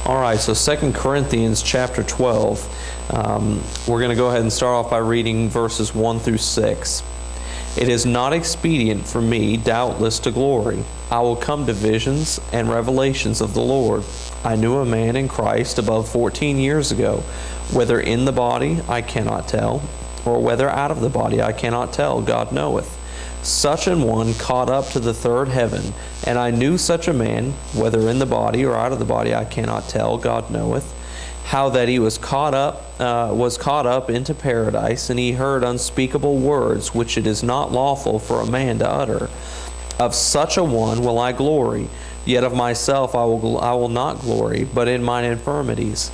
All right, so 2 Corinthians chapter 12. We're going to go ahead and start off by reading verses 1 through 6. It is not expedient for me, doubtless, to glory. I will come to visions and revelations of the Lord. I knew a man in Christ above 14 years ago. Whether in the body, I cannot tell, or whether out of the body, I cannot tell, God knoweth. Such an one caught up to the third heaven, and I knew such a man, whether in the body or out of the body, I cannot tell, God knoweth, how that he was caught up into paradise, and he heard unspeakable words, which it is not lawful for a man to utter. Of such a one will I glory, yet of myself I will not glory, but in mine infirmities.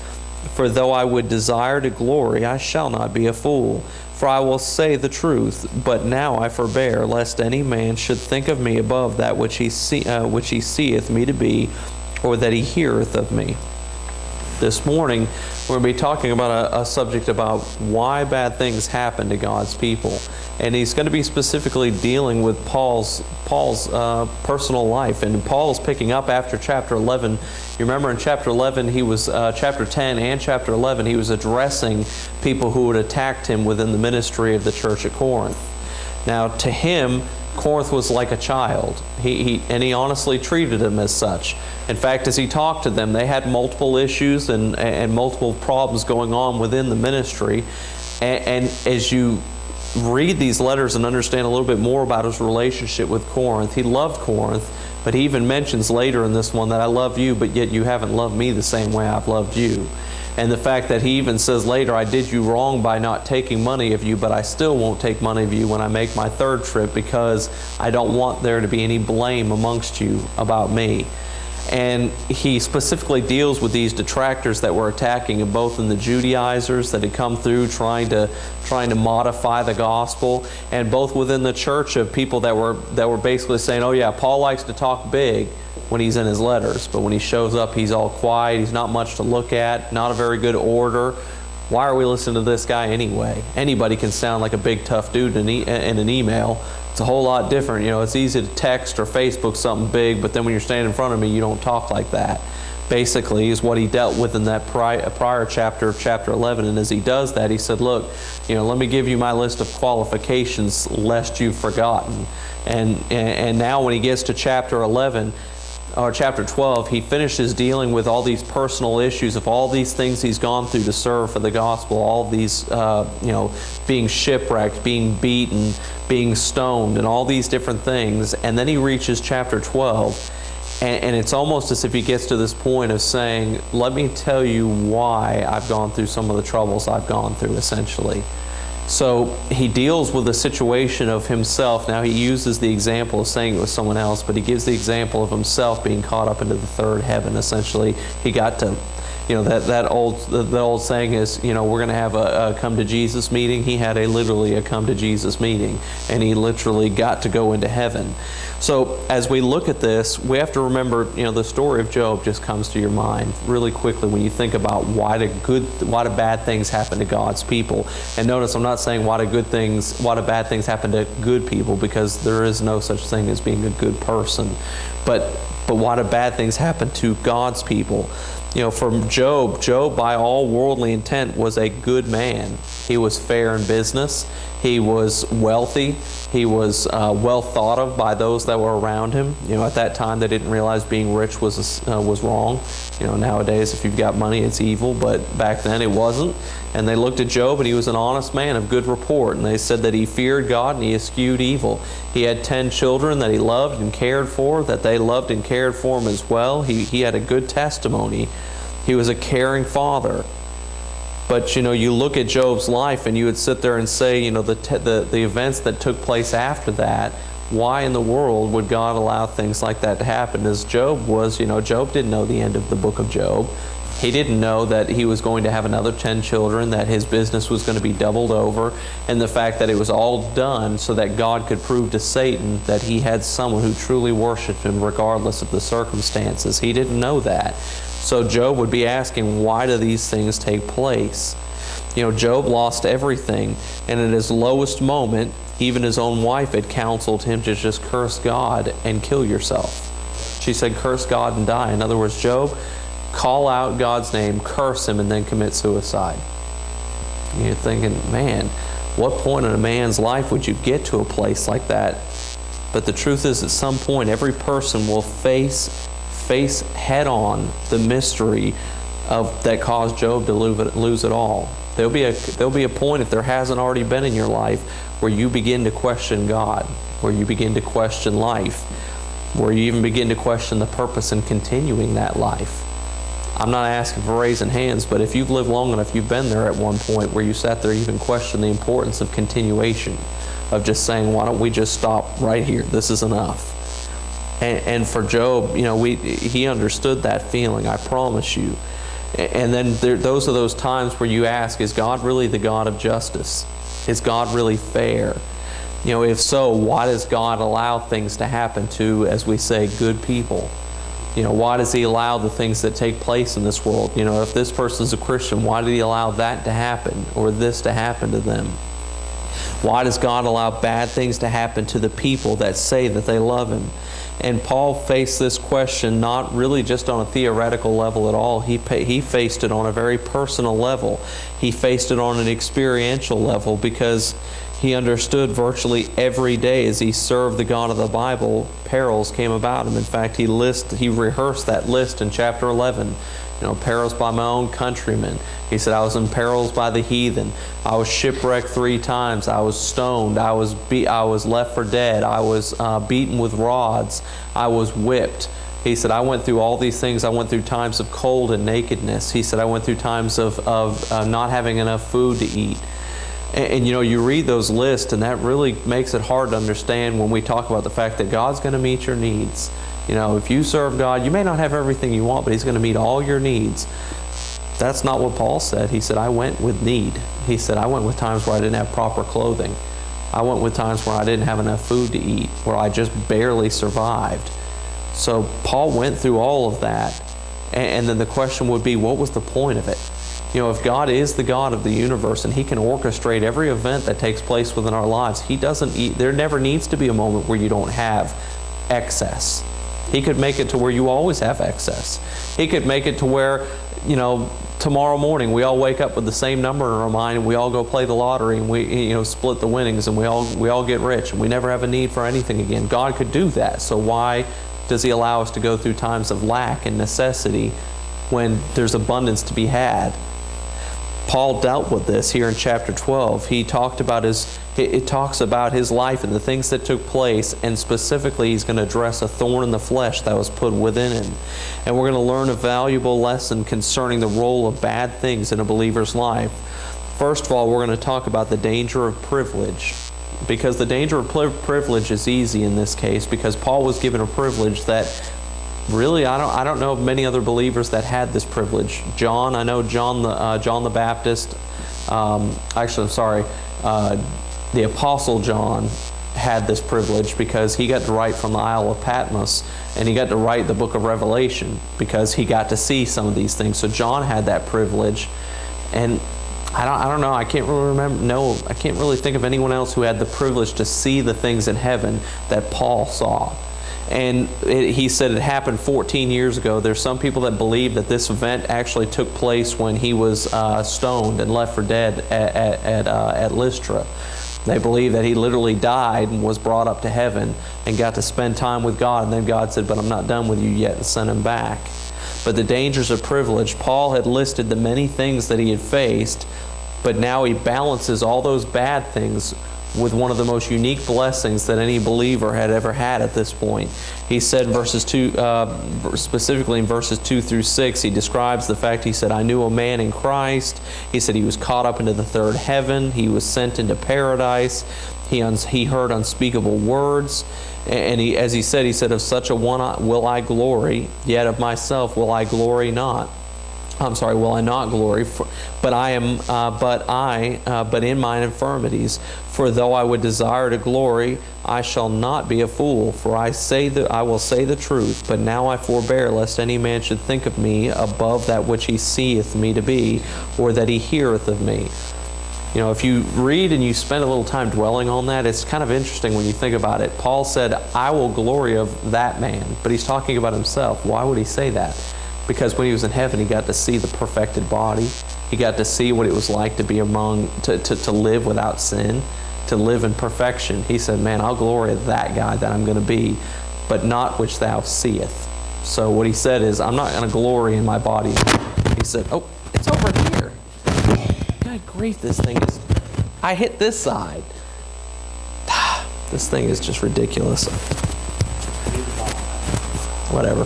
For though I would desire to glory, I shall not be a fool. For I will say the truth, but now I forbear, lest any man should think of me above that which he seeth me to be, or that he heareth of me. This morning, we're going to be talking about a subject about why bad things happen to God's people. And he's going to be specifically dealing with Paul's personal life. And Paul's picking up after chapter 11. You remember in chapter 11, he was chapter 10 and chapter 11, he was addressing people who had attacked him within the ministry of the church at Corinth. Now, to him, Corinth was like a child. He honestly treated them as such. In fact, as he talked to them, they had multiple issues and multiple problems going on within the ministry. And as you read these letters and understand a little bit more about his relationship with Corinth, he loved Corinth, but he even mentions later in this one that I love you, but yet you haven't loved me the same way I've loved you. And the fact that he even says later, I did you wrong by not taking money of you, but I still won't take money of you when I make my third trip because I don't want there to be any blame amongst you about me. And he specifically deals with these detractors that were attacking him, both in the Judaizers that had come through trying to modify the gospel, and both within the church of people that were basically saying, oh yeah, Paul likes to talk big when he's in his letters, but when he shows up, he's all quiet, he's not much to look at, not a very good orator. Why are we listening to this guy anyway? Anybody can sound like a big tough dude in an email. It's a whole lot different. You know, it's easy to text or Facebook something big, but then when you're standing in front of me, you don't talk like that. Basically, is what he dealt with in that prior chapter of chapter 11. And as he does that, he said, look, let me give you my list of qualifications lest you've forgotten. And now when he gets to chapter 11, or chapter 12, he finishes dealing with all these personal issues of all these things he's gone through to serve for the gospel, all of these, being shipwrecked, being beaten, being stoned, and all these different things. And then he reaches chapter 12, and it's almost as if he gets to this point of saying, let me tell you why I've gone through some of the troubles I've gone through, essentially. So he deals with the situation of himself. Now he uses the example of saying it was someone else, but he gives the example of himself being caught up into the third heaven. Essentially, he got to, the old saying is, we're going to have a come to Jesus meeting. He had literally a come to Jesus meeting, and he literally got to go into heaven. So as we look at this, we have to remember, the story of Job just comes to your mind really quickly when you think about why do bad things happen to God's people. And notice I'm not saying why do bad things happen to good people, because there is no such thing as being a good person. But why do bad things happen to God's people? For Job, by all worldly intent, was a good man. He was fair in business. He was wealthy. He was well thought of by those that were around him. At that time, they didn't realize being rich was wrong. Nowadays, if you've got money, it's evil. But back then, it wasn't. And they looked at Job, and he was an honest man of good report. And they said that he feared God and he eschewed evil. He had 10 children that he loved and cared for, that they loved and cared for him as well. He had a good testimony. He was a caring father. But you look at Job's life and you would sit there and say, the events that took place after that, why in the world would God allow things like that to happen? As Job was, Job didn't know the end of the book of Job. He didn't know that he was going to have another 10 children, that his business was going to be doubled over, and the fact that it was all done so that God could prove to Satan that he had someone who truly worshiped him regardless of the circumstances. He didn't know that. So Job would be asking, why do these things take place? Job lost everything, and at his lowest moment, even his own wife had counseled him to just curse God and kill yourself. She said, curse God and die. In other words, Job, call out God's name, curse him, and then commit suicide. You're thinking, man, what point in a man's life would you get to a place like that? But the truth is, at some point, every person will face head-on the mystery that caused Job to lose it all. There'll be a point, if there hasn't already been in your life, where you begin to question God, where you begin to question life, where you even begin to question the purpose in continuing that life. I'm not asking for raising hands, but if you've lived long enough, you've been there at one point where you sat there even questioned the importance of continuation, of just saying, why don't we just stop right here? This is enough. And for Job, he understood that feeling, I promise you. And then those are those times where you ask, is God really the God of justice? Is God really fair? If so, why does God allow things to happen to, as we say, good people? Why does He allow the things that take place in this world? If this person's a Christian, why did He allow that to happen or this to happen to them? Why does God allow bad things to happen to the people that say that they love Him? And Paul faced this question not really just on a theoretical level at all. He faced it on a very personal level. He faced it on an experiential level, because he understood virtually every day as he served the God of the Bible, perils came about him. In fact, he rehearsed that list in chapter 11. Perils by my own countrymen. He said, I was in perils by the heathen. I was shipwrecked 3 times. I was stoned. I was left for dead. I was beaten with rods. I was whipped. He said, I went through all these things. I went through times of cold and nakedness. He said, I went through times of not having enough food to eat. And you read those lists, and that really makes it hard to understand when we talk about the fact that God's going to meet your needs. If you serve God, you may not have everything you want, but He's going to meet all your needs. That's not what Paul said. He said, I went with need. He said, I went with times where I didn't have proper clothing. I went with times where I didn't have enough food to eat, where I just barely survived. So Paul went through all of that. And then the question would be, what was the point of it? If God is the God of the universe and He can orchestrate every event that takes place within our lives, there never needs to be a moment where you don't have excess. He could make it to where you always have excess. He could make it to where, tomorrow morning we all wake up with the same number in our mind, and we all go play the lottery, and we split the winnings, and we all get rich, and we never have a need for anything again. God could do that. So why does He allow us to go through times of lack and necessity when there's abundance to be had? Paul dealt with this here in chapter 12. It talks about his life and the things that took place, and specifically he's going to address a thorn in the flesh that was put within him. And we're going to learn a valuable lesson concerning the role of bad things in a believer's life. First of all, we're going to talk about the danger of privilege, because the danger of privilege is easy in this case, because Paul was given a privilege that really, I don't know of many other believers that had this privilege. I know John the Baptist. The Apostle John had this privilege because he got to write from the Isle of Patmos, and he got to write the book of Revelation because he got to see some of these things. So John had that privilege, and I don't know. I can't really remember. No, I can't really think of anyone else who had the privilege to see the things in heaven that Paul saw. And he said it happened 14 years ago. There's some people that believe that this event actually took place when he was stoned and left for dead at Lystra. They believe that he literally died and was brought up to heaven and got to spend time with God. And then God said, but I'm not done with you yet, and sent him back. But the dangers of privilege, Paul had listed the many things that he had faced, but now he balances all those bad things with one of the most unique blessings that any believer had ever had at this point. He said specifically in verses 2 through 6, he describes the fact, he said, I knew a man in Christ. He said he was caught up into the third heaven. He was sent into paradise. He heard unspeakable words. And as he said, of such a one will I glory, yet of myself will I glory not. Will I not glory? But in mine infirmities. For though I would desire to glory, I shall not be a fool. For I will say the truth. But now I forbear, lest any man should think of me above that which he seeth me to be, or that he heareth of me. If you read and you spend a little time dwelling on that, it's kind of interesting when you think about it. Paul said, I will glory of that man. But he's talking about himself. Why would he say that? because when he was in heaven, he got to see the perfected body. He got to see what it was like to be to live without sin, to live in perfection. He said, man, I'll glory in that guy that I'm going to be, but not which thou seest. So what he said is, I'm not going to glory in my body. He said, oh, it's over here. God grief, this thing is, I hit this side. This thing is just ridiculous. Whatever.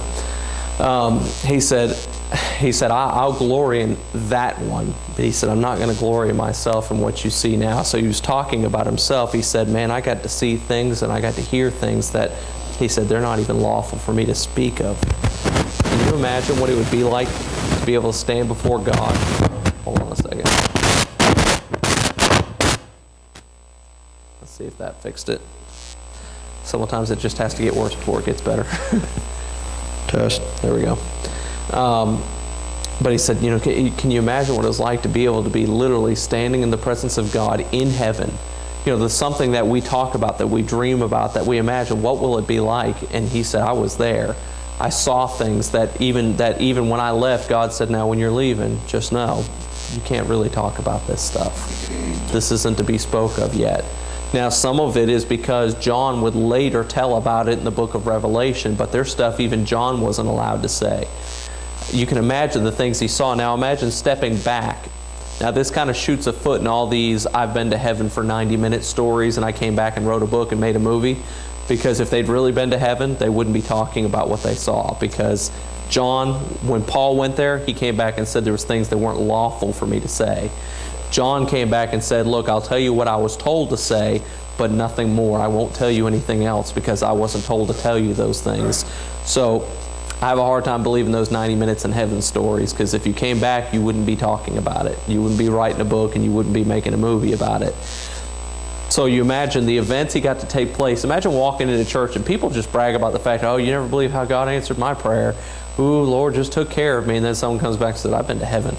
He said, I'll glory in that one. But he said, I'm not going to glory in myself in what you see now. So he was talking about himself. He said, man, I got to see things and I got to hear things that he said they're not even lawful for me to speak of. Can you imagine what it would be like to be able to stand before God? Hold on a second. Let's see if that fixed it. Sometimes it just has to get worse before it gets better. Test. There we go. But he said, can you imagine what it was like to be able to be literally standing in the presence of God in heaven? There's something that we talk about, that we dream about, that we imagine, what will it be like? And he said, I was there. I saw things that even when I left, God said, now when you're leaving, just know, you can't really talk about this stuff. This isn't to be spoke of yet. Now, some of it is because John would later tell about it in the book of Revelation, but there's stuff even John wasn't allowed to say. You can imagine the things he saw. Now, imagine stepping back. Now, this kind of shoots a foot in all these I've been to heaven for 90-minute stories and I came back and wrote a book and made a movie. Because if they'd really been to heaven, they wouldn't be talking about what they saw. Because John, when Paul went there, he came back and said there was things that weren't lawful for me to say. John came back and said, look, I'll tell you what I was told to say, but nothing more. I won't tell you anything else because I wasn't told to tell you those things. So I have a hard time believing those 90 minutes in heaven stories, because if you came back, you wouldn't be talking about it. You wouldn't be writing a book and you wouldn't be making a movie about it. So you imagine the events he got to take place. Imagine walking into church and people just brag about the fact, oh, you never believe how God answered my prayer. Ooh, Lord just took care of me. And then someone comes back and says, I've been to heaven.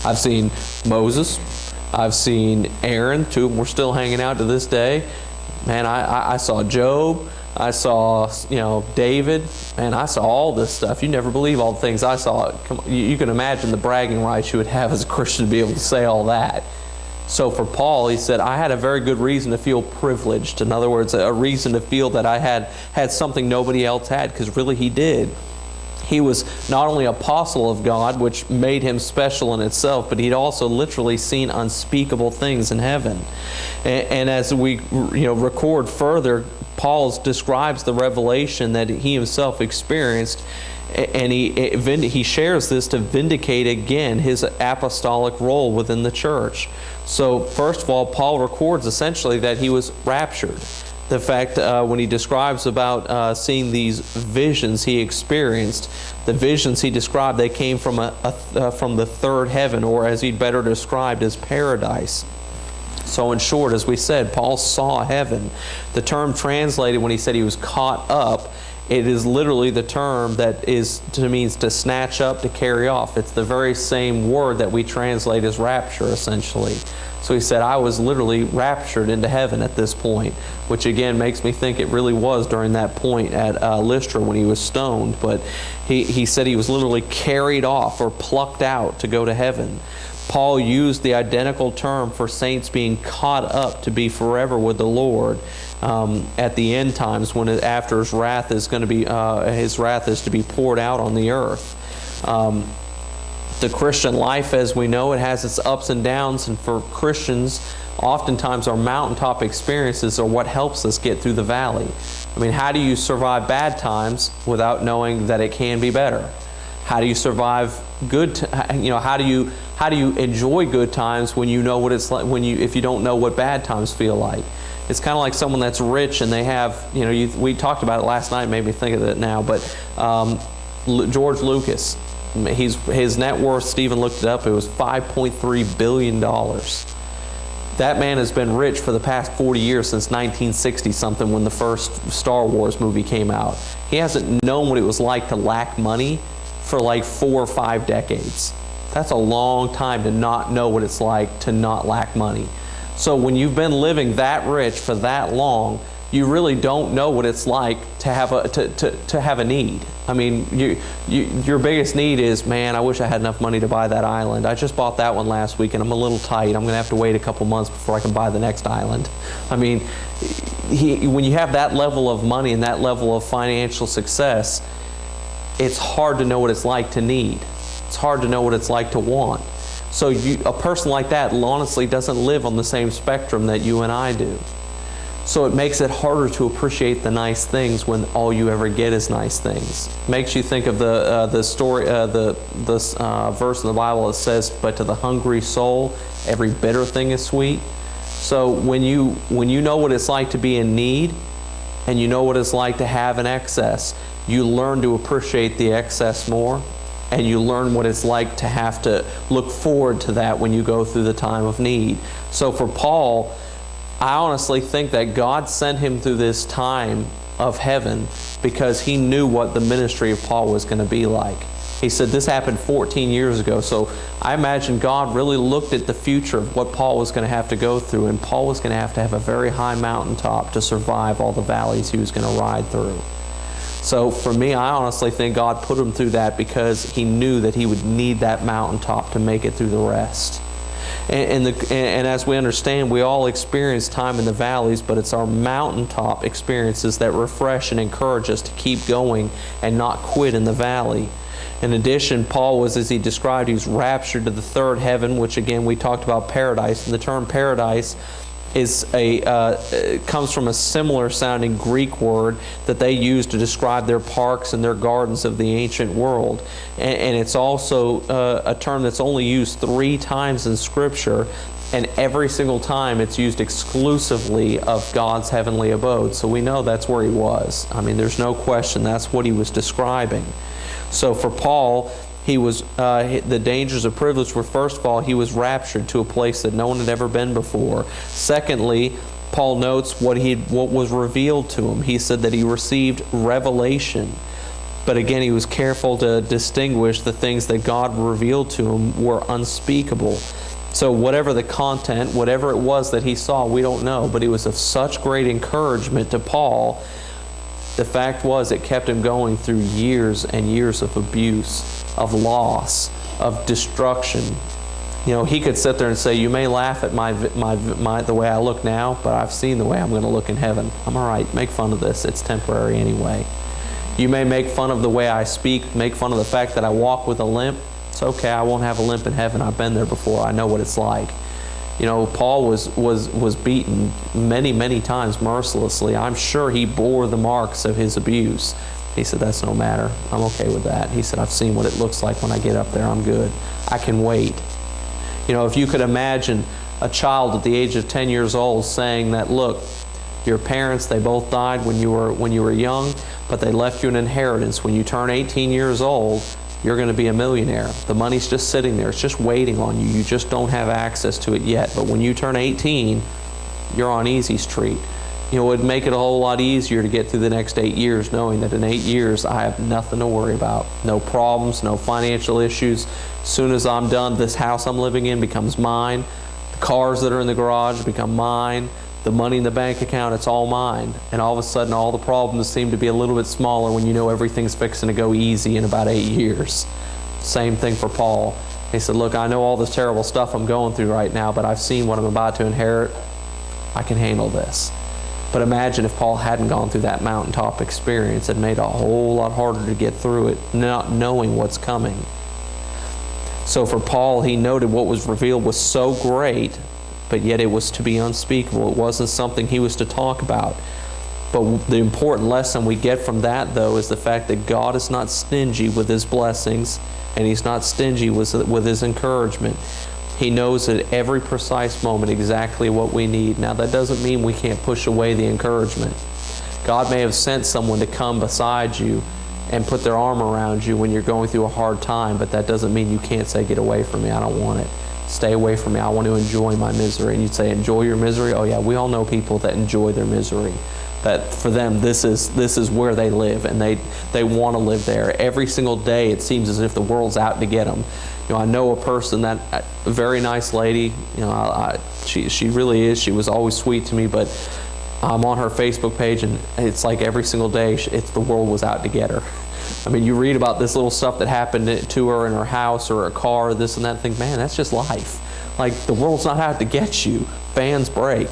I've seen Moses. I've seen Aaron. Two of them were still hanging out to this day. Man, I saw Job. I saw, David. Man, I saw all this stuff. You never believe all the things I saw. You can imagine the bragging rights you would have as a Christian to be able to say all that. So for Paul, he said, I had a very good reason to feel privileged. In other words, a reason to feel that I had something nobody else had, because really he did. He was not only apostle of God, which made him special in itself, but he'd also literally seen unspeakable things in heaven. And as we record further, Paul describes the revelation that he himself experienced, and he shares this to vindicate again his apostolic role within the church. So first of all, Paul records essentially that he was raptured. The fact when he describes about seeing these visions he experienced, the visions he described, they came from from the third heaven, or as he'd better described as paradise. So in short, as we said, Paul saw heaven. The term translated when he said he was caught up, it is literally the term that means to snatch up, to carry off. It's the very same word that we translate as rapture, essentially. So he said, I was literally raptured into heaven at this point, which again makes me think it really was during that point at Lystra when he was stoned. But he said he was literally carried off or plucked out to go to heaven. Paul used the identical term for saints being caught up to be forever with the Lord at the end times, when after his wrath is going to be his wrath is to be poured out on the earth. The Christian life, as we know, it has its ups and downs, and for Christians, oftentimes our mountaintop experiences are what helps us get through the valley. I mean, how do you survive bad times without knowing that it can be better? How do you survive good? How do you enjoy good times when you know what it's like if you don't know what bad times feel like? It's kind of like someone that's rich and they have, we talked about it last night, made me think of it now, but George Lucas, his net worth, Stephen looked it up, it was $5.3 billion. That man has been rich for the past 40 years, since 1960-something, when the first Star Wars movie came out. He hasn't known what it was like to lack money for like 4 or 5 decades. That's a long time to not know what it's like to not lack money. So when you've been living that rich for that long, you really don't know what it's like to have a need. I mean, your biggest need is, man, I wish I had enough money to buy that island. I just bought that one last week and I'm a little tight. I'm going to have to wait a couple months before I can buy the next island. I mean, when you have that level of money and that level of financial success, it's hard to know what it's like to need. It's hard to know what it's like to want. So a person like that honestly doesn't live on the same spectrum that you and I do. So it makes it harder to appreciate the nice things when all you ever get is nice things. Makes you think of the story, this verse in the Bible that says, "But to the hungry soul, every bitter thing is sweet." So when you know what it's like to be in need, and you know what it's like to have an excess, you learn to appreciate the excess more. And you learn what it's like to have to look forward to that when you go through the time of need. So for Paul, I honestly think that God sent him through this time of heaven because he knew what the ministry of Paul was going to be like. He said this happened 14 years ago. So I imagine God really looked at the future of what Paul was going to have to go through. And Paul was going to have a very high mountaintop to survive all the valleys he was going to ride through. So for me, I honestly think God put him through that because he knew that he would need that mountaintop to make it through the rest. And as we understand, we all experience time in the valleys, but it's our mountaintop experiences that refresh and encourage us to keep going and not quit in the valley. In addition, Paul was, as he described, he was raptured to the third heaven, which again we talked about paradise. And the term paradise comes from a similar sounding Greek word that they used to describe their parks and their gardens of the ancient world. And it's also a term that's only used 3 times in Scripture, and every single time it's used exclusively of God's heavenly abode. So we know that's where he was. I mean, there's no question that's what he was describing. So for Paul, he was the dangers of privilege were, first of all, he was raptured to a place that no one had ever been before. Secondly, Paul notes what was revealed to him. He said that he received revelation. But again, he was careful to distinguish the things that God revealed to him were unspeakable. So whatever the content, whatever it was that he saw, we don't know. But it was of such great encouragement to Paul. The fact was, it kept him going through years and years of abuse, of loss, of destruction. You know, he could sit there and say, "You may laugh at the way I look now, but I've seen the way I'm going to look in heaven. I'm all right. Make fun of this. It's temporary anyway. You may make fun of the way I speak, make fun of the fact that I walk with a limp. It's okay. I won't have a limp in heaven. I've been there before. I know what it's like." You know, Paul was beaten many, many times mercilessly. I'm sure he bore the marks of his abuse. He said, "That's no matter. I'm okay with that." He said, "I've seen what it looks like when I get up there. I'm good. I can wait." You know, if you could imagine a child at the age of 10 years old saying that, "Look, your parents, they both died when you were young, but they left you an inheritance. When you turn 18 years old, you're going to be a millionaire. The money's just sitting there. It's just waiting on you. You just don't have access to it yet. But when you turn 18, you're on easy street." You know, it would make it a whole lot easier to get through the next 8 years, knowing that in 8 years, I have nothing to worry about. No problems, no financial issues. As soon as I'm done, this house I'm living in becomes mine. The cars that are in the garage become mine. The money in the bank account, it's all mine. And all of a sudden, all the problems seem to be a little bit smaller when you know everything's fixing to go easy in about 8 years. Same thing for Paul. He said, "Look, I know all this terrible stuff I'm going through right now, but I've seen what I'm about to inherit. I can handle this." But imagine if Paul hadn't gone through that mountaintop experience. It made it a whole lot harder to get through it, not knowing what's coming. So for Paul, he noted what was revealed was so great, but yet it was to be unspeakable. It wasn't something he was to talk about. But the important lesson we get from that, though, is the fact that God is not stingy with his blessings, and he's not stingy with his encouragement. He knows at every precise moment exactly what we need. Now, that doesn't mean we can't push away the encouragement. God may have sent someone to come beside you and put their arm around you when you're going through a hard time, but that doesn't mean you can't say, "Get away from me. I don't want it. Stay away from me. I want to enjoy my misery." And you'd say, "Enjoy your misery?" Oh yeah, we all know people that enjoy their misery. That for them, this is where they live, and they want to live there. Every single day, it seems as if the world's out to get them. You know, I know a person that, a very nice lady, you know, she really is. She was always sweet to me, but I'm on her Facebook page, and it's like every single day, it's the world was out to get her. I mean, you read about this little stuff that happened to her in her house or a car, this and that, and think, man, that's just life. Like, the world's not out to get you. Fans break.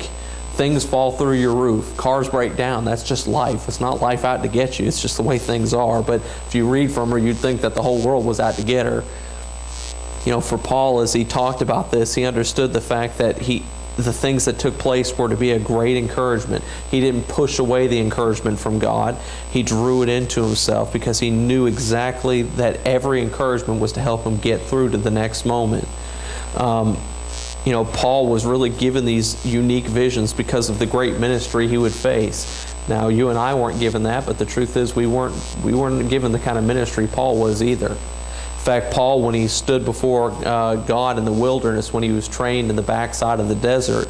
Things fall through your roof. Cars break down. That's just life. It's not life out to get you. It's just the way things are. But if you read from her, you'd think that the whole world was out to get her. You know, for Paul, as he talked about this, he understood the fact that the things that took place were to be a great encouragement. He didn't push away the encouragement from God. He drew it into himself because he knew exactly that every encouragement was to help him get through to the next moment. You know, Paul was really given these unique visions because of the great ministry he would face. Now, you and I weren't given that, but the truth is we weren't given the kind of ministry Paul was either. In fact, Paul, when he stood before God in the wilderness, when he was trained in the backside of the desert,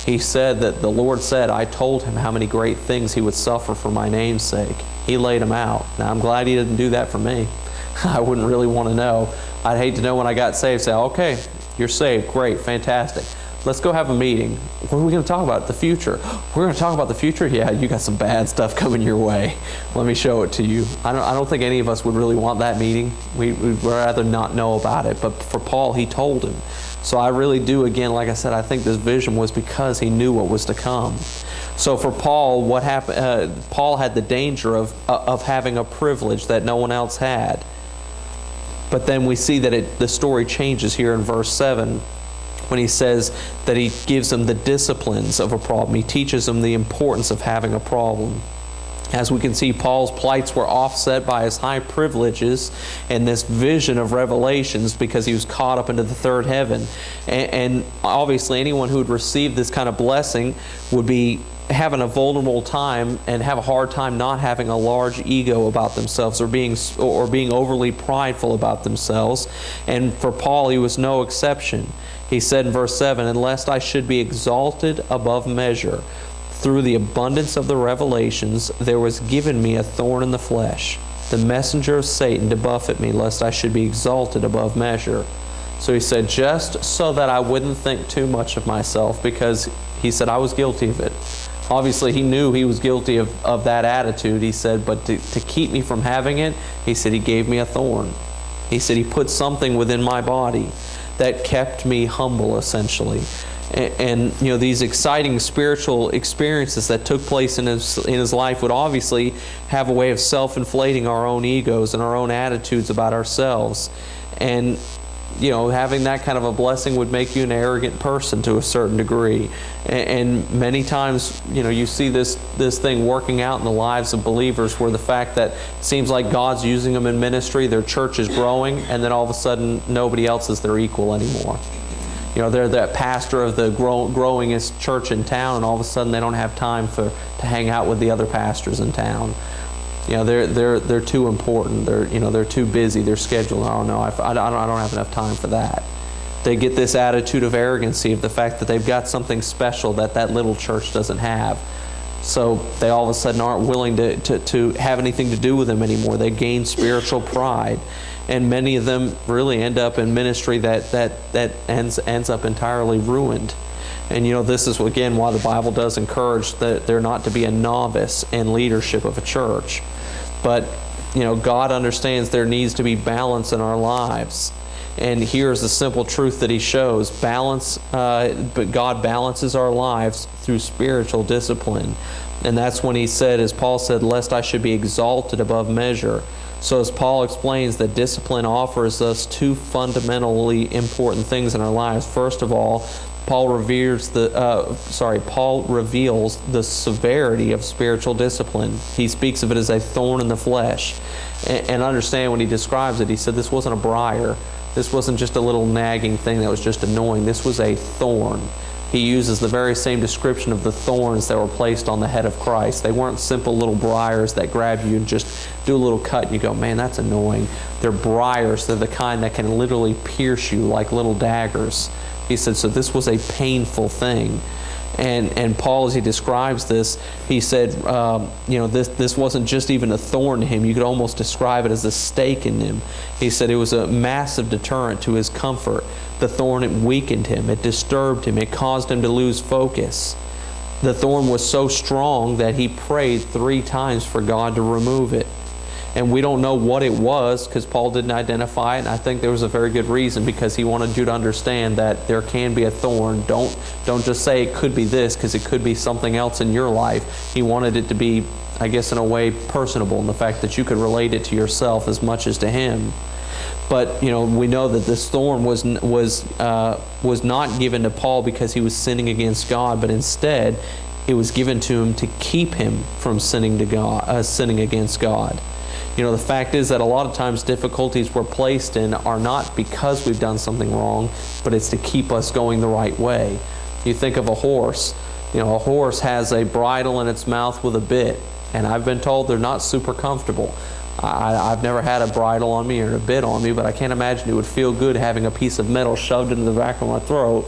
he said that the Lord said, I told him how many great things he would suffer for my name's sake. He laid them out. Now, I'm glad he didn't do that for me. I wouldn't really want to know. I'd hate to know when I got saved, say, okay, you're saved, great, fantastic. Let's go have a meeting. What are we going to talk about? The future. We're going to talk about the future? Yeah, you got some bad stuff coming your way. Let me show it to you. I don't think any of us would really want that meeting. We'd rather not know about it. But for Paul, he told him. So I really do, again, like I said, I think this vision was because he knew what was to come. So for Paul, what happened? Paul had the danger of having a privilege that no one else had. But then we see that the story changes here in verse 7. When he says that he gives them the disciplines of a problem. He teaches them the importance of having a problem. As we can see, Paul's plights were offset by his high privileges and this vision of revelations because he was caught up into the third heaven. And obviously anyone who would receive this kind of blessing would be having a vulnerable time and have a hard time not having a large ego about themselves or being overly prideful about themselves. And for Paul, he was no exception. He said in verse 7, "And lest I should be exalted above measure, through the abundance of the revelations, there was given me a thorn in the flesh, the messenger of Satan to buffet me, lest I should be exalted above measure." So he said, just so that I wouldn't think too much of myself, because he said I was guilty of it. Obviously, he knew he was guilty of that attitude. He said, but to keep me from having it, he said he gave me a thorn. He said he put something within my body that kept me humble, essentially. And you know, these exciting spiritual experiences that took place in his life would obviously have a way of self-inflating our own egos and our own attitudes about ourselves. And you know, having that kind of a blessing would make you an arrogant person to a certain degree. And many times, you know, you see this thing working out in the lives of believers, where the fact that it seems like God's using them in ministry, their church is growing, and then all of a sudden nobody else is their equal anymore. You know, they're that pastor of the growingest church in town, and all of a sudden they don't have time to hang out with the other pastors in town. You know, they're too important. They're too busy. They're scheduled. Oh no, I don't have enough time for that. They get this attitude of arrogancy of the fact that they've got something special that little church doesn't have. So they all of a sudden aren't willing to have anything to do with them anymore. They gain spiritual pride, and many of them really end up in ministry that ends up entirely ruined. And you know, this is again why the Bible does encourage that there not to be a novice in leadership of a church. But you know, God understands there needs to be balance in our lives. And here's the simple truth that He shows: balance. But God balances our lives through spiritual discipline. And that's when He said, as Paul said, "Lest I should be exalted above measure." So as Paul explains, that discipline offers us two fundamentally important things in our lives. First of all, Paul reveals the severity of spiritual discipline. He speaks of it as a thorn in the flesh. And understand, when he describes it, he said this wasn't a briar. This wasn't just a little nagging thing that was just annoying. This was a thorn. He uses the very same description of the thorns that were placed on the head of Christ. They weren't simple little briars that grab you and just do a little cut and you go, man, that's annoying. They're briars. They're the kind that can literally pierce you like little daggers. He said, so this was a painful thing. And Paul, as he describes this, he said, this wasn't just even a thorn to him. You could almost describe it as a stake in him. He said it was a massive deterrent to his comfort. The thorn, it weakened him. It disturbed him. It caused him to lose focus. The thorn was so strong that he prayed 3 times for God to remove it. And we don't know what it was because Paul didn't identify it. And I think there was a very good reason, because he wanted you to understand that there can be a thorn. Don't just say it could be this, because it could be something else in your life. He wanted it to be, I guess, in a way personable, in the fact that you could relate it to yourself as much as to him. But we know that this thorn was not given to Paul because he was sinning against God, but instead it was given to him to keep him from sinning against God. The fact is that a lot of times difficulties we're placed in are not because we've done something wrong, but it's to keep us going the right way. You think of a horse. A horse has a bridle in its mouth with a bit, and I've been told they're not super comfortable. I've never had a bridle on me or a bit on me, but I can't imagine it would feel good having a piece of metal shoved into the back of my throat,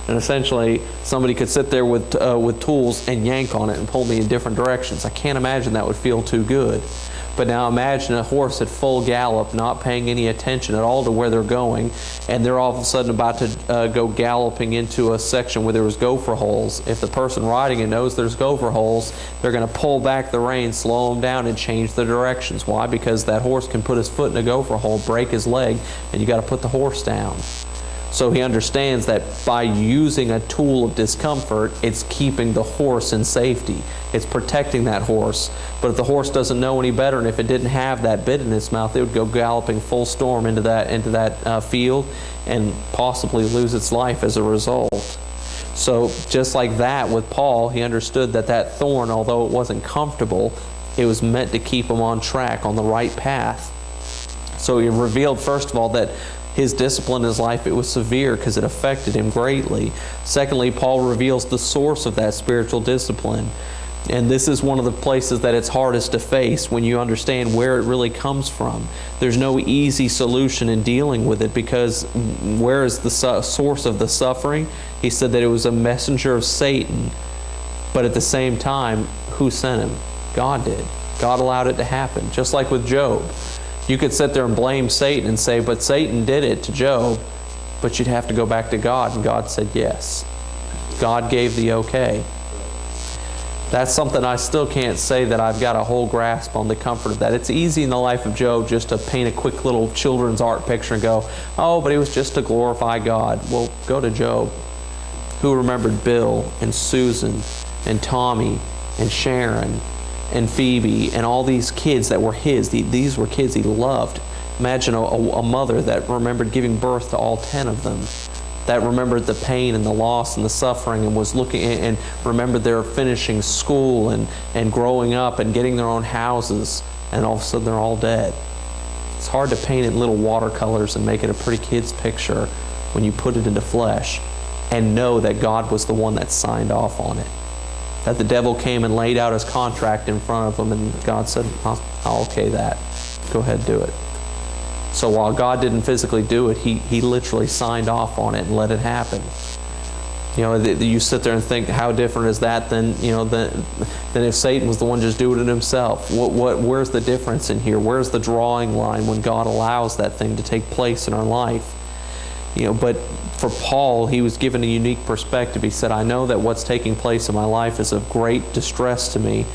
and essentially somebody could sit there with tools and yank on it and pull me in different directions. I can't imagine that would feel too good. But now imagine a horse at full gallop, not paying any attention at all to where they're going, and they're all of a sudden about to go galloping into a section where there was gopher holes. If the person riding it knows there's gopher holes, they're going to pull back the reins, slow them down, and change the directions. Why? Because that horse can put his foot in a gopher hole, break his leg, and you got to put the horse down. So he understands that by using a tool of discomfort, it's keeping the horse in safety. It's protecting that horse. But if the horse doesn't know any better, and if it didn't have that bit in its mouth, it would go galloping full storm into that field and possibly lose its life as a result. So just like that with Paul, he understood that thorn, although it wasn't comfortable, it was meant to keep him on track, on the right path. So he revealed, first of all, that his discipline in his life, it was severe because it affected him greatly. Secondly, Paul reveals the source of that spiritual discipline. And this is one of the places that it's hardest to face when you understand where it really comes from. There's no easy solution in dealing with it, because where is the source of the suffering? He said that it was a messenger of Satan. But at the same time, who sent him? God did. God allowed it to happen. Just like with Job. You could sit there and blame Satan and say, but Satan did it to Job. But you'd have to go back to God, and God said yes. God gave the okay. That's something I still can't say that I've got a whole grasp on the comfort of that. It's easy in the life of Job just to paint a quick little children's art picture and go, oh, but it was just to glorify God. Well, go to Job. Who remembered Bill and Susan and Tommy and Sharon and Phoebe and all these kids that were his? These were kids he loved. Imagine a mother that remembered giving birth to all 10 of them, that remembered the pain and the loss and the suffering, and was looking and remembered their finishing school and growing up and getting their own houses, and all of a sudden they're all dead. It's hard to paint in little watercolors and make it a pretty kid's picture when you put it into flesh and know that God was the one that signed off on it. That the devil came and laid out his contract in front of him, and God said, I'll okay that. Go ahead and do it. So while God didn't physically do it, He literally signed off on it and let it happen. You sit there and think, how different is that than if Satan was the one just doing it himself? Where's the difference in here? Where's the drawing line when God allows that thing to take place in our life? But for Paul, he was given a unique perspective. He said, I know that what's taking place in my life is of great distress to me.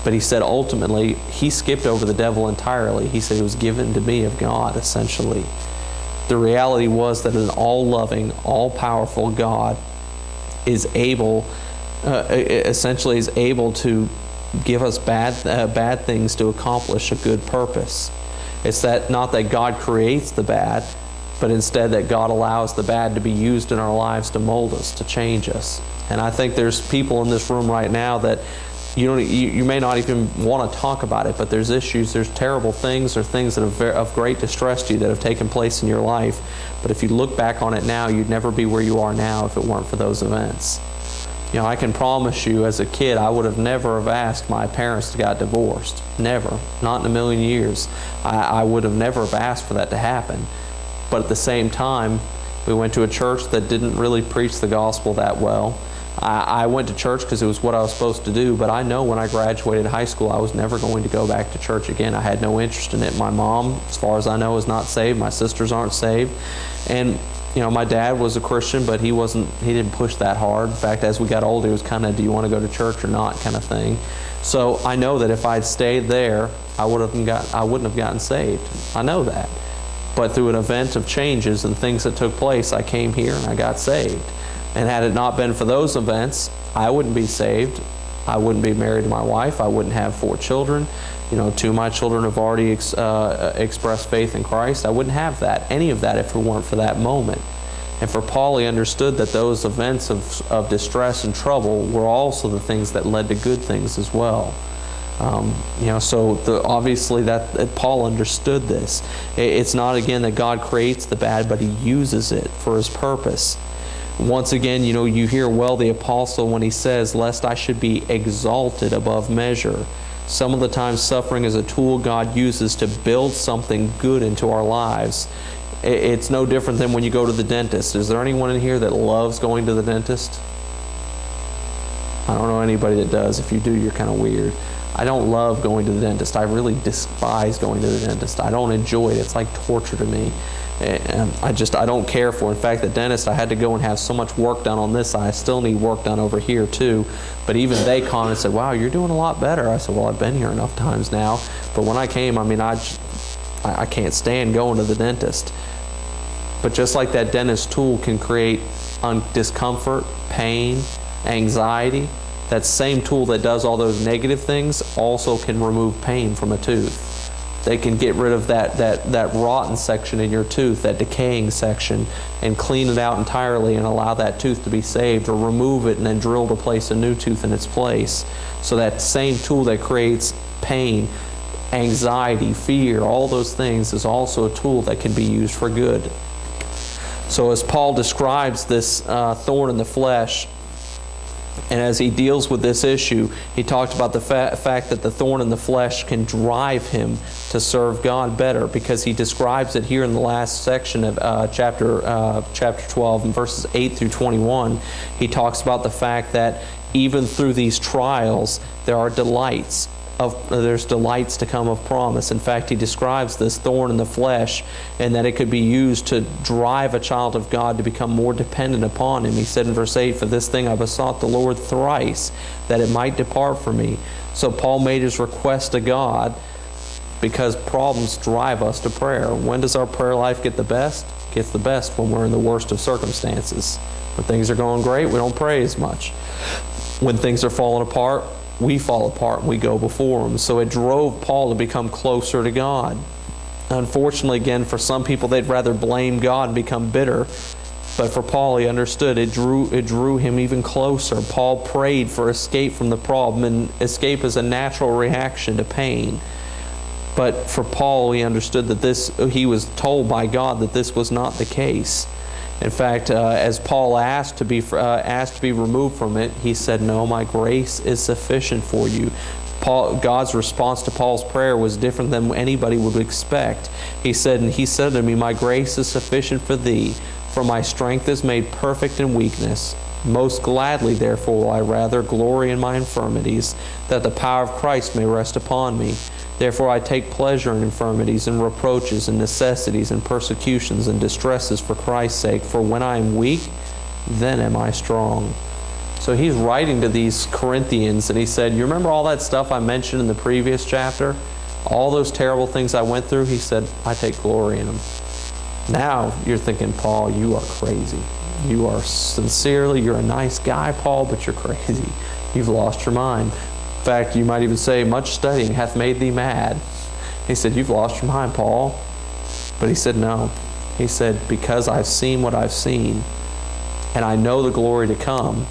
But he said, ultimately, he skipped over the devil entirely. He said it was given to me of God, essentially. The reality was that an all-loving, all-powerful God is able, essentially is able to give us bad things to accomplish a good purpose. It's that not that God creates the bad, but instead that God allows the bad to be used in our lives to mold us, to change us. And I think there's people in this room right now that you may not even want to talk about it, but there's issues, there's terrible things, or things that are of great distress to you that have taken place in your life. But if you look back on it now, you'd never be where you are now if it weren't for those events. I can promise you, as a kid, I would have never have asked my parents to get divorced. Never. Not in a million years. I would have never have asked for that to happen. But at the same time, We went to a church that didn't really preach the gospel that well. I went to church because it was what I was supposed to do, but I know when I graduated high school, I was never going to go back to church again. I had no interest in it. My mom, as far as I know, is not saved. My sisters aren't saved. And my dad was a Christian, but he didn't push that hard. In fact, as we got older, it was kind of, do you want to go to church or not kind of thing. So I know that if I'd stayed there, I wouldn't have gotten saved. I know that. But through an event of changes and things that took place, I came here and I got saved. And had it not been for those events, I wouldn't be saved. I wouldn't be married to my wife. I wouldn't have 4 children. 2 of my children have already expressed faith in Christ. I wouldn't have any of that if it weren't for that moment. And for Paul, he understood that those events of distress and trouble were also the things that led to good things as well. Obviously that Paul understood this. It's not, again, that God creates the bad, but he uses it for his purpose. Once again, you hear well the apostle when he says, lest I should be exalted above measure. Some of the times suffering is a tool God uses to build something good into our lives. It's no different than when you go to the dentist. Is there anyone in here that loves going to the dentist? I don't know anybody that does. If you do, you're kind of weird. I don't love going to the dentist. I really despise going to the dentist. I don't enjoy it. It's like torture to me. And I don't care for it. In fact, the dentist, I had to go and have so much work done on this side. I still need work done over here too. But even they commented and said, wow, you're doing a lot better. I said, well, I've been here enough times now. But when I came, I can't stand going to the dentist. But just like that dentist tool can create discomfort, pain, anxiety, that same tool that does all those negative things also can remove pain from a tooth. They can get rid of that rotten section in your tooth, that decaying section, and clean it out entirely and allow that tooth to be saved, or remove it and then drill to place a new tooth in its place. So that same tool that creates pain, anxiety, fear, all those things is also a tool that can be used for good. So as Paul describes this thorn in the flesh, and as he deals with this issue, he talked about the fact that the thorn in the flesh can drive him to serve God better, because he describes it here in the last section of chapter 12, in verses 8 through 21. He talks about the fact that even through these trials, there's delights to come of promise. In fact, he describes this thorn in the flesh and that it could be used to drive a child of God to become more dependent upon him. He said in verse 8, for this thing I besought the Lord thrice, that it might depart from me. So Paul made his request to God because problems drive us to prayer. When does our prayer life get the best? It gets the best when we're in the worst of circumstances. When things are going great, we don't pray as much. When things are falling apart, we fall apart and we go before him. So it drove Paul to become closer to God. Unfortunately, again, for some people, they'd rather blame God and become bitter. But for Paul, he understood it drew him even closer. Paul prayed for escape from the problem, and escape is a natural reaction to pain. But for Paul, he understood that he was told by God that this was not the case. In fact, as Paul asked to be removed from it, he said, no, my grace is sufficient for you. God's response to Paul's prayer was different than anybody would expect. He said to me, my grace is sufficient for thee, for my strength is made perfect in weakness. Most gladly, therefore, will I rather glory in my infirmities, that the power of Christ may rest upon me. Therefore I take pleasure in infirmities and reproaches and necessities and persecutions and distresses for Christ's sake. For when I am weak, then am I strong. So he's writing to these Corinthians, and he said, you remember all that stuff I mentioned in the previous chapter? All those terrible things I went through? He said, I take glory in them. Now you're thinking, Paul, you are crazy. You're a nice guy, Paul, but you're crazy. You've lost your mind. In fact, you might even say, much studying hath made thee mad. He said, you've lost your mind, Paul. But he said, no. He said, because I've seen what I've seen, and I know the glory to come,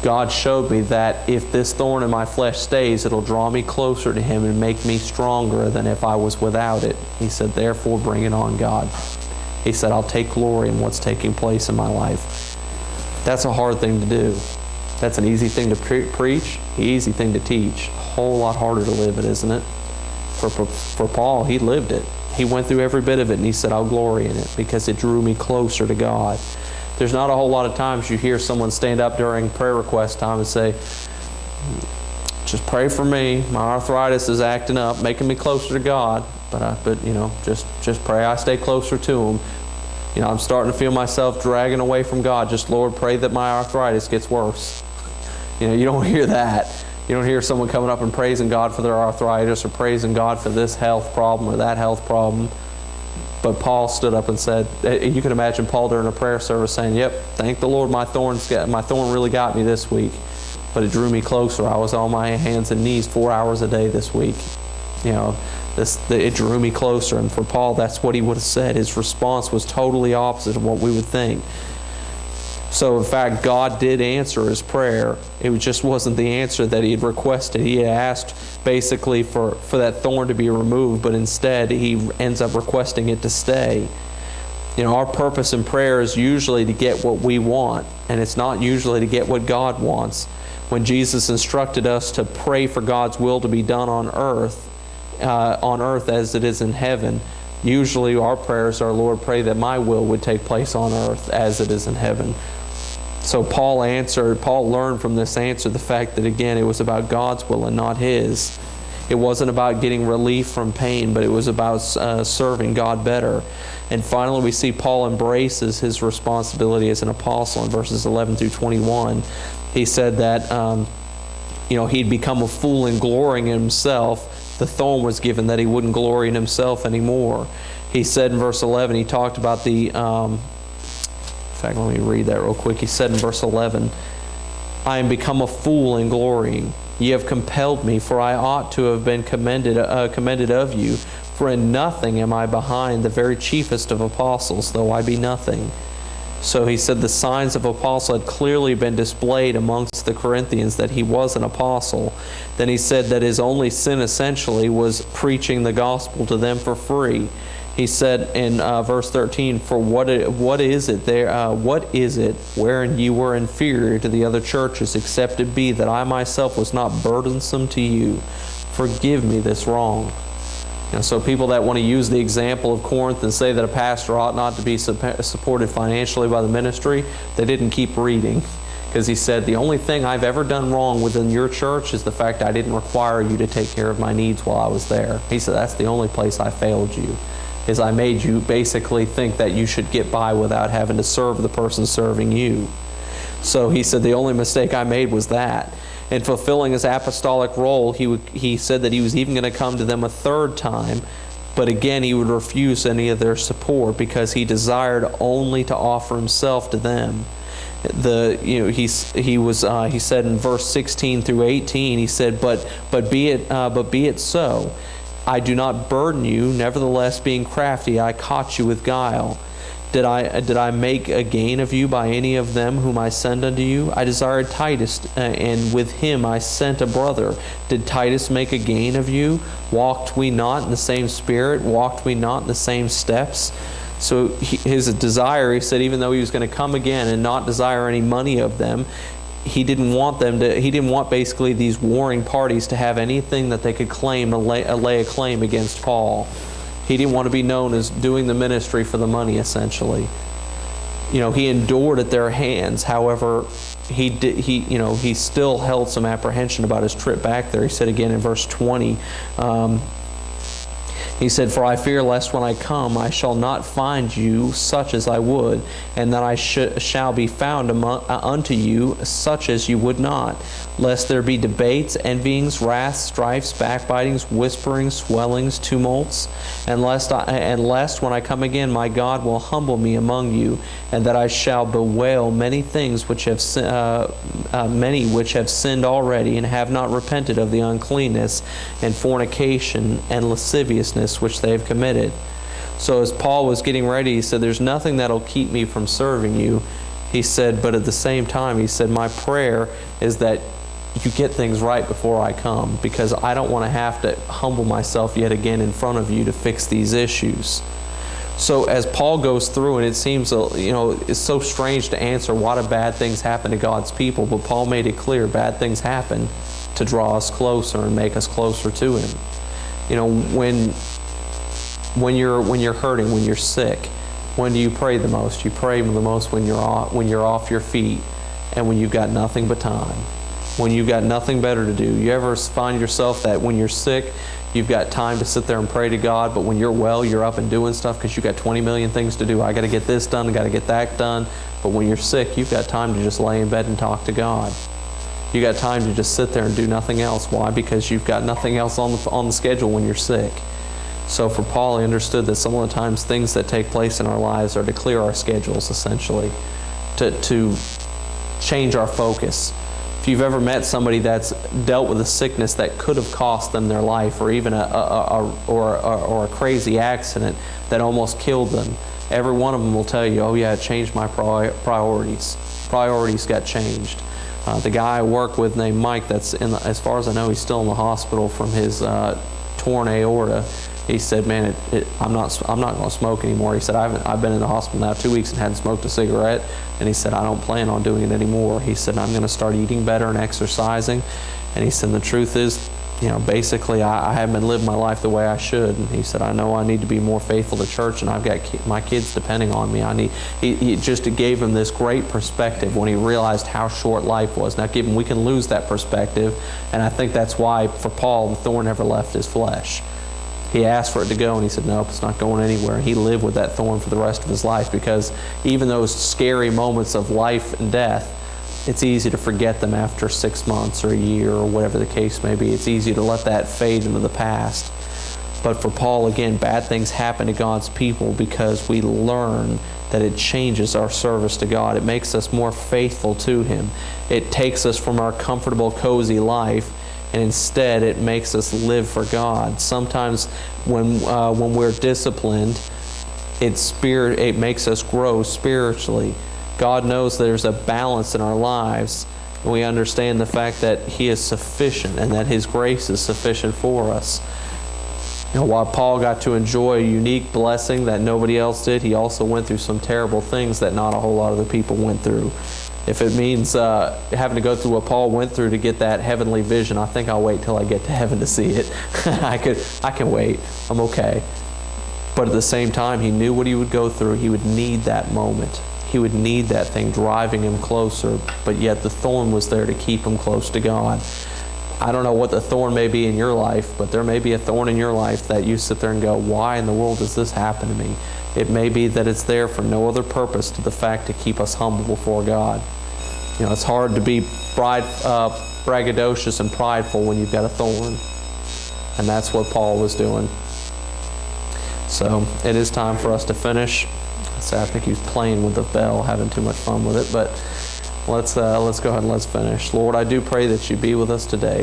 God showed me that if this thorn in my flesh stays, it'll draw me closer to him and make me stronger than if I was without it. He said, therefore, bring it on, God. He said, I'll take glory in what's taking place in my life. That's a hard thing to do. That's an easy thing to preach, easy thing to teach. A whole lot harder to live it, isn't it? For Paul, he lived it. He went through every bit of it, and he said, I'll glory in it because it drew me closer to God. There's not a whole lot of times you hear someone stand up during prayer request time and say, just pray for me. My arthritis is acting up, making me closer to God. But just pray I stay closer to Him. I'm starting to feel myself dragging away from God. Just, Lord, pray that my arthritis gets worse. You don't hear that. You don't hear someone coming up and praising God for their arthritis or praising God for this health problem or that health problem. But Paul stood up and said, you can imagine Paul during a prayer service saying, yep, thank the Lord, my thorn really got me this week, but it drew me closer. I was on my hands and knees 4 hours a day this week. It drew me closer. And for Paul, that's what he would have said. His response was totally opposite of what we would think. So in fact, God did answer his prayer. It just wasn't the answer that he had requested. He had asked basically for that thorn to be removed, but instead he ends up requesting it to stay. Our purpose in prayer is usually to get what we want, and it's not usually to get what God wants. When Jesus instructed us to pray for God's will to be done on earth as it is in heaven, usually our prayers are, Lord, pray that my will would take place on earth as it is in heaven. So Paul learned from this answer the fact that, again, it was about God's will and not his. It wasn't about getting relief from pain, but it was about serving God better. And finally, we see Paul embraces his responsibility as an apostle in verses 11 through 21. He said that he'd become a fool in glorying in himself. The thorn was given that he wouldn't glory in himself anymore. He said in verse 11, he talked about let me read that real quick. He said in verse 11, I am become a fool in glorying. Ye have compelled me, for I ought to have been commended of you. For in nothing am I behind the very chiefest of apostles, though I be nothing. So he said the signs of apostle had clearly been displayed amongst the Corinthians that he was an apostle. Then he said that his only sin essentially was preaching the gospel to them for free. He said in verse 13, for what is it wherein you were inferior to the other churches, except it be that I myself was not burdensome to you? Forgive me this wrong. So people that want to use the example of Corinth and say that a pastor ought not to be supported financially by the ministry, they didn't keep reading. Because he said, the only thing I've ever done wrong within your church is the fact I didn't require you to take care of my needs while I was there. He said, that's the only place I failed you, is I made you basically think that you should get by without having to serve the person serving you. So he said, the only mistake I made was that. In fulfilling his apostolic role, he said that he was even going to come to them a third time, but again he would refuse any of their support because he desired only to offer himself to them. He said in verse 16 through 18, he said, but be it so. I do not burden you, nevertheless being crafty, I caught you with guile. Did I make a gain of you by any of them whom I send unto you? I desired Titus, and with him I sent a brother. Did Titus make a gain of you? Walked we not in the same spirit? Walked we not in the same steps? So his desire, he said, even though he was going to come again and not desire any money of them, he didn't want basically these warring parties to have anything that they could claim to lay a claim against Paul. He didn't want to be known as doing the ministry for the money, essentially. He endured at their hands. However, he still held some apprehension about his trip back there. He said again in verse 20, he said, for I fear lest when I come I shall not find you such as I would, and that I shall be found unto you such as you would not, lest there be debates, envyings, wraths, strifes, backbitings, whisperings, swellings, tumults, and lest when I come again my God will humble me among you, and that I shall bewail many things which have sinned already, and have not repented of the uncleanness and fornication and lasciviousness which they have committed. So as Paul was getting ready, he said, there's nothing that'll keep me from serving you. He said, but at the same time, he said, my prayer is that you get things right before I come, because I don't want to have to humble myself yet again in front of you to fix these issues. So as Paul goes through, and it seems, it's so strange to answer why do bad things happen to God's people, but Paul made it clear bad things happen to draw us closer and make us closer to Him. When you're hurting, when you're sick, when do you pray the most? You pray the most when you're off your feet and when you've got nothing but time. When you've got nothing better to do. You ever find yourself that when you're sick, you've got time to sit there and pray to God, but when you're well, you're up and doing stuff because you've got 20 million things to do. I got to get this done, I got to get that done. But when you're sick, you've got time to just lay in bed and talk to God. You got time to just sit there and do nothing else. Why? Because you've got nothing else on the schedule when you're sick. So for Paul, he understood that some of the times things that take place in our lives are to clear our schedules, essentially, to change our focus. If you've ever met somebody that's dealt with a sickness that could have cost them their life, or even a crazy accident that almost killed them, every one of them will tell you, "Oh yeah, it changed my priorities. Priorities got changed." The guy I work with named Mike, as far as I know, he's still in the hospital from his torn aorta. He said, "Man, I'm not going to smoke anymore." He said, "I've been in the hospital now 2 weeks and hadn't smoked a cigarette." And he said, "I don't plan on doing it anymore." He said, "I'm going to start eating better and exercising." And he said, "The truth is, basically I haven't been living my life the way I should." And he said, "I know I need to be more faithful to church, and I've got my kids depending on me. It just gave him this great perspective when he realized how short life was. Now, we can lose that perspective, and I think that's why for Paul the thorn never left his flesh. He asked for it to go, and he said, "Nope, it's not going anywhere." And he lived with that thorn for the rest of his life, because even those scary moments of life and death, it's easy to forget them after 6 months or a year or whatever the case may be. It's easy to let that fade into the past. But for Paul, again, bad things happen to God's people because we learn that it changes our service to God. It makes us more faithful to Him. It takes us from our comfortable, cozy life, and instead it makes us live for God. Sometimes when we're disciplined, it makes us grow spiritually. God knows there's a balance in our lives, and we understand the fact that He is sufficient and that His grace is sufficient for us. While Paul got to enjoy a unique blessing that nobody else did, he also went through some terrible things that not a whole lot of the people went through. If it means having to go through what Paul went through to get that heavenly vision, I think I'll wait till I get to heaven to see it. I can wait. I'm okay. But at the same time, he knew what he would go through. He would need that moment. He would need that thing driving him closer, but yet the thorn was there to keep him close to God. I don't know what the thorn may be in your life, but there may be a thorn in your life that you sit there and go, "Why in the world does this happen to me?" It may be that it's there for no other purpose to the fact to keep us humble before God. It's hard to be braggadocious and prideful when you've got a thorn. And that's what Paul was doing. So it is time for us to finish. So I think he's playing with the bell, having too much fun with it. But let's go ahead and let's finish. Lord, I do pray that you be with us today.